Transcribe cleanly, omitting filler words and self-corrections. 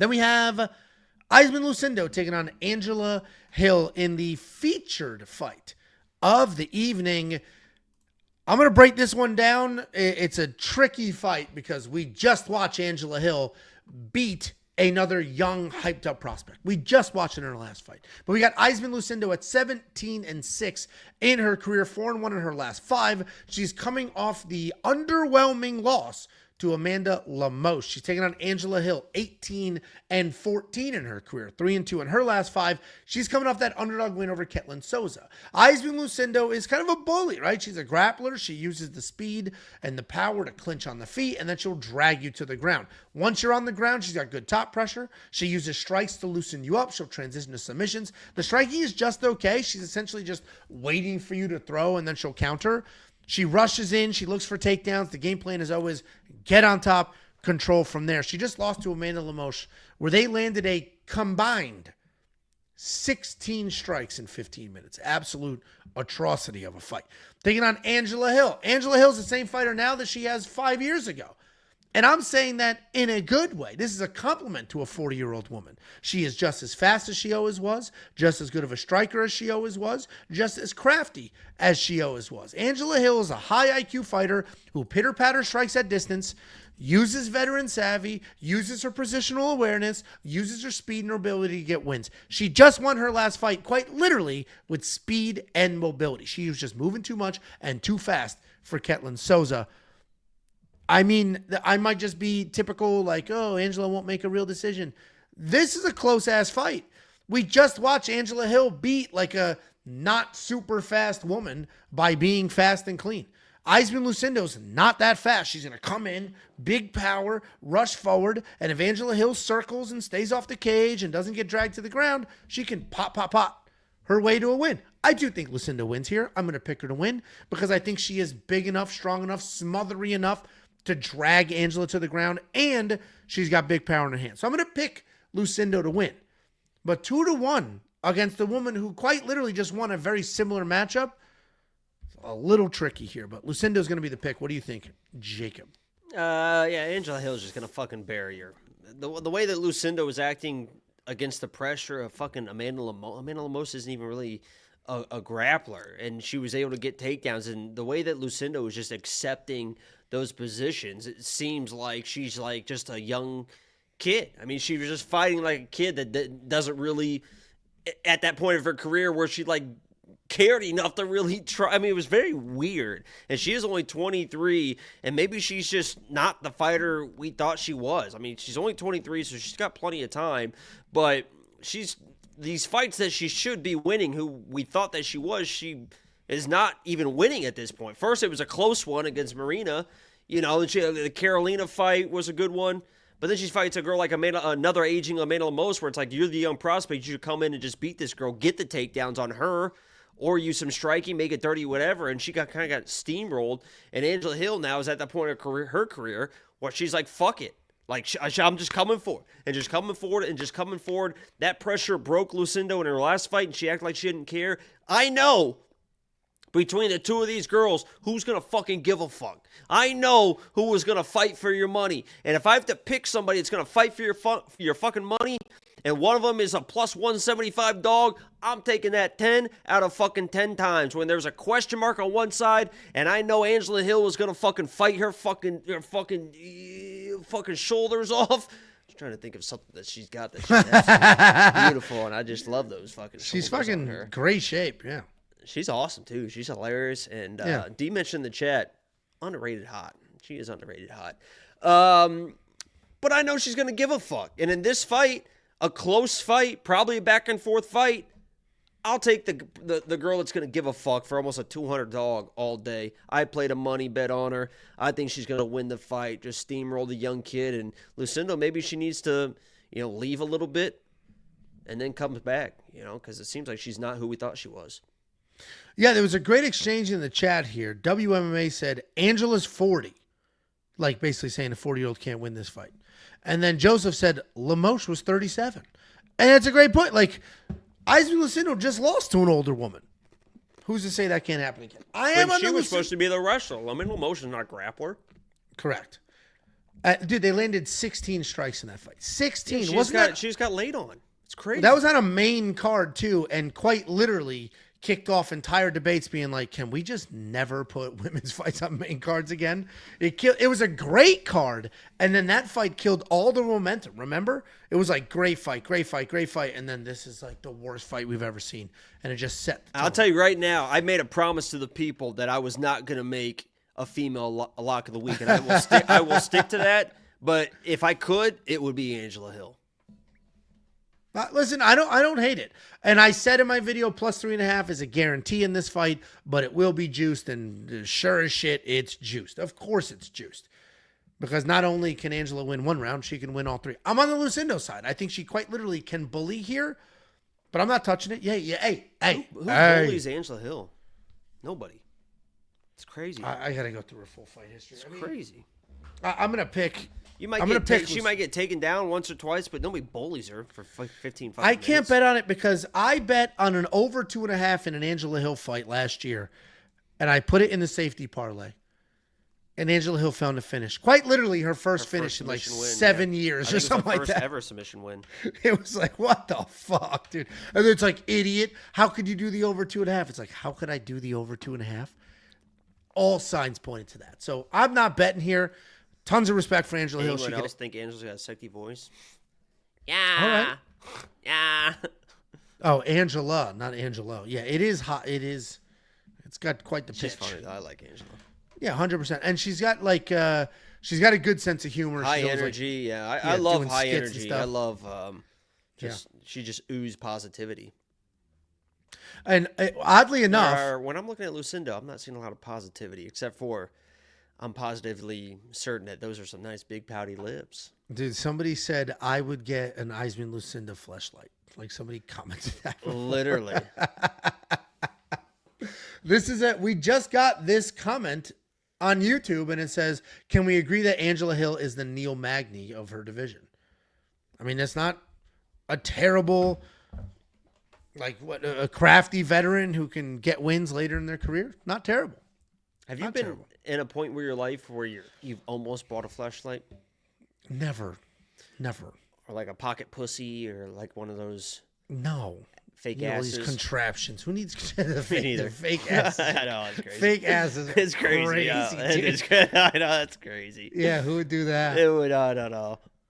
Then we have Iasmin Lucindo taking on Angela Hill in the featured fight of the evening. I'm going to break this one down. It's a tricky fight because we just watched Angela Hill beat another young, hyped-up prospect. We just watched it in her last fight. But we got Iasmin Lucindo at 17-6 in her career, 4-1 in her last 5. She's coming off the underwhelming loss to Amanda Lemos. She's taking on Angela Hill, 18-14 in her career, 3-2 in her last 5. She's coming off that underdog win over Ketlen Souza. Iasmin Lucindo is kind of a bully, right? She's a grappler. She uses the speed and the power to clinch on the feet, and then she'll drag you to the ground. Once you're on the ground, she's got good top pressure. She uses strikes to loosen you up. She'll transition to submissions. The striking is just okay. She's essentially just waiting for you to throw, and then she'll counter. She rushes in. She looks for takedowns. The game plan is always get on top, control from there. She just lost to Amanda Lemos, where they landed a combined 16 strikes in 15 minutes. Absolute atrocity of a fight. Taking on Angela Hill. Angela Hill's the same fighter now that she has 5 years ago. And I'm saying that in a good way. This is a compliment to a 40-year-old woman. She is just as fast as she always was, just as good of a striker as she always was, just as crafty as she always was. Angela Hill is a high IQ fighter who pitter-patter strikes at distance, uses veteran savvy, uses her positional awareness, uses her speed and her ability to get wins. She just won her last fight, quite literally, with speed and mobility. She was just moving too much and too fast for Ketlen Souza. I mean, I might just be typical, like, oh, Angela won't make a real decision. This is a close-ass fight. We just watched Angela Hill beat like a not super fast woman by being fast and clean. Iasmin Lucindo's not that fast. She's going to come in, big power, rush forward, and if Angela Hill circles and stays off the cage and doesn't get dragged to the ground, she can pop her way to a win. I do think Lucindo wins here. I'm going to pick her to win because I think she is big enough, strong enough, smothery enough to drag Angela to the ground, and she's got big power in her hands. So I'm going to pick Lucindo to win. But 2-1 against a woman who quite literally just won a very similar matchup, a little tricky here, but Lucindo's going to be the pick. What do you think, Jacob? Yeah, Angela Hill's just going to fucking bury her. The way that Lucindo was acting against the pressure of fucking Amanda Lemos isn't even really a grappler, and she was able to get takedowns, and the way that Lucindo was just accepting those positions, it seems like she's like just a young kid. I mean, she was just fighting like a kid that doesn't really, at that point of her career where she like cared enough to really try. I mean, it was very weird. And she is only 23, and maybe she's just not the fighter we thought she was. I mean, she's only 23, so she's got plenty of time, but these fights that she should be winning, who we thought that she is not even winning at this point. First, it was a close one against Marina. You know, the Carolina fight was a good one. But then she fights a girl like another aging Amanda Lemos, where it's like, you're the young prospect. You should come in and just beat this girl, get the takedowns on her, or use some striking, make it dirty, whatever. And she kind of got steamrolled. And Angela Hill now is at that point of her career where she's like, fuck it. Like, I'm just coming forward and just coming forward and just coming forward. That pressure broke Lucindo in her last fight, and she acted like she didn't care. I know between the two of these girls, who's going to fucking give a fuck? I know who was going to fight for your money. And if I have to pick somebody that's going to fight for your fucking money, and one of them is a plus 175 dog, I'm taking that 10 out of fucking 10 times. When there's a question mark on one side, and I know Angela Hill is going to fucking fight her fucking shoulders off. I'm trying to think of something that she's got that she's beautiful, and I just love those fucking shoulders. She's fucking great shape, yeah. She's awesome, too. She's hilarious. And D mentioned in the chat, underrated hot. She is underrated hot. But I know she's going to give a fuck. And in this fight, a close fight, probably a back-and-forth fight, I'll take the girl that's going to give a fuck for almost a 200 dog all day. I played a money bet on her. I think she's going to win the fight, just steamroll the young kid. And Lucindo, maybe she needs to, leave a little bit and then comes back, because it seems like she's not who we thought she was. Yeah, there was a great exchange in the chat here. WMMA said, Angela's 40. Like basically saying a 40-year-old can't win this fight. And then Joseph said, Lemos was 37. And that's a great point. Like, Iasmin Lucindo just lost to an older woman. Who's to say that can't happen again? She was supposed to be the wrestler. I mean, Lemos is not a grappler. Correct. Dude, they landed 16 strikes in that fight. 16. She Wasn't just got laid on. It's crazy. that was on a main card too, and quite literally kicked off entire debates being like, can we just never put women's fights on main cards again? It was a great card, and then that fight killed all the momentum. Remember? It was like great fight, and then this is like the worst fight we've ever seen, and it just set the tone. I'll tell you right now, I made a promise to the people that I was not going to make a female a lock of the week, and I will stick to that. But if I could, it would be Angela Hill. Listen, I don't hate it. And I said in my video, plus 3.5 is a guarantee in this fight, but it will be juiced, and sure as shit, it's juiced. Of course it's juiced. Because not only can Angela win one round, she can win all three. I'm on the Lucindo side. I think she quite literally can bully here, but I'm not touching it. Hey. Who bullies Angela Hill? Nobody. It's crazy. I got to go through her full fight history. It's crazy. I'm going to pick... She might get taken down once or twice, but nobody bullies her for 15 minutes. I can't bet on it because I bet on an over 2.5 in an Angela Hill fight last year, and I put it in the safety parlay. And Angela Hill found a finish. Quite literally her first finish in like 7 years or something like that. First ever submission win. It was like, what the fuck, dude? And then it's like, idiot. How could you do the over 2.5? It's like, how could I do the over 2.5? All signs pointed to that. So I'm not betting here. Tons of respect for Angela Hill. Anyone else think Angela's got a sexy voice? Yeah. All right. Yeah. Oh, Angela, not Angelo. Yeah, it is hot. It's got quite the pitch. She's funny though. I like Angela. Yeah, 100%. And she's got she's got a good sense of humor. High energy. I love high energy. I love she just oozes positivity. And oddly enough, when I'm looking at Lucindo, I'm not seeing a lot of positivity, except for I'm positively certain that those are some nice big pouty lips. Dude, somebody said I would get an Iasmin Lucindo fleshlight. Like somebody commented that before. Literally. We just got this comment on YouTube, and it says, can we agree that Angela Hill is the Neil Magny of her division? I mean, that's not a terrible, a crafty veteran who can get wins later in their career. Not terrible. Have you been in a point where your life where you've almost bought a fleshlight? Never. Or like a pocket pussy, or like one of those fake asses. All these contraptions. Who needs fake asses? I know, it's crazy. Fake asses. It's crazy. I know, that's crazy. Yeah, who would do that? It would. I don't know.